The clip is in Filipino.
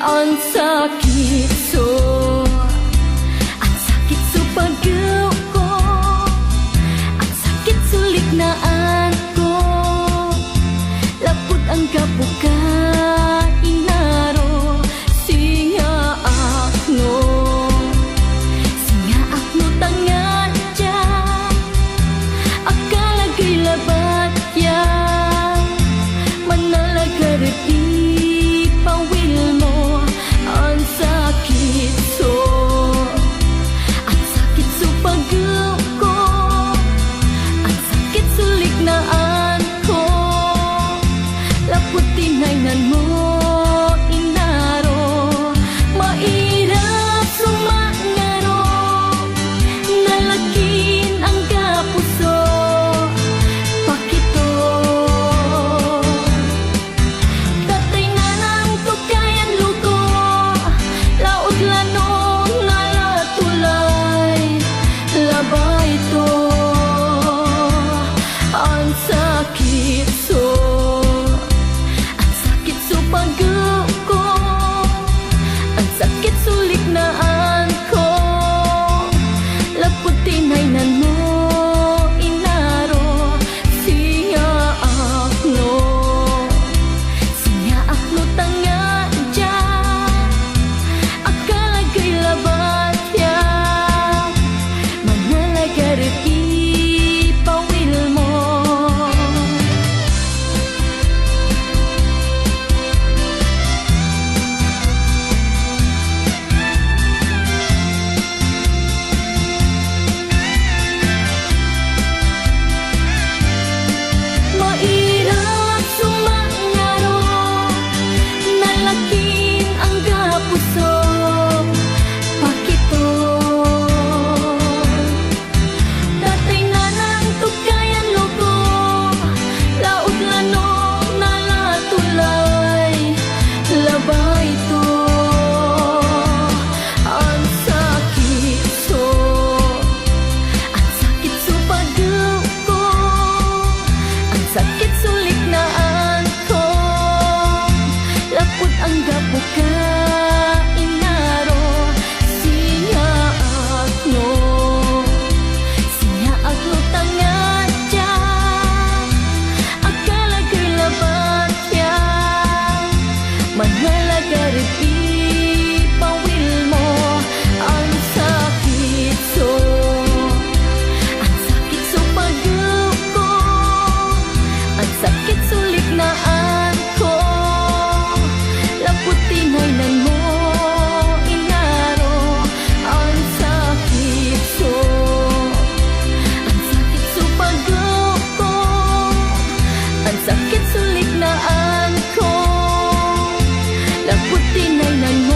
Ang sakit so, ang sakit so pag-iw ko, ang sakit sulit na ko. Lapod ang kapuka inaro, singa akno tangan dyan. Akala kay labat ya, manalagarip ipawil mo. Ang sakit so, ang sakit so pag-iw ko, ang sakit sulik na ko. Lapot tinaynan mo inaro, mairap sumangaro. Nalakin ang kapuso, pakito tatay na ng tukayan luko, laod lanong nalatulay, labay to. Ang sakit so, ang sakit so pag-iw ko, ang sakit sulik na ko. Lapod tinaynan mo inaro, singa akno tangan dyan. Akala kay labat ya, manalagarip ipawil mo. Mairap sumangaro, nalakin ang kapuso, pakito tatay na ng tukayan luko, laod lanong nalatulay, labay to. Ang sakit so, ang sakit so pag-iw ko, ang sakit sulik na ko. Lapod ang gapuka inaro, singa akno tangan dyan. Akala kay labat ya, manalagarip ipawil mo. Ang sakit so, ang sakit so pag-iw ko, ang sakit sulik na ko. Lapod tinaynan mo inaro, ang sakit so, ang sakit so pag-iw ko, ang sakit sulik na ko. Lapod tinaynan mo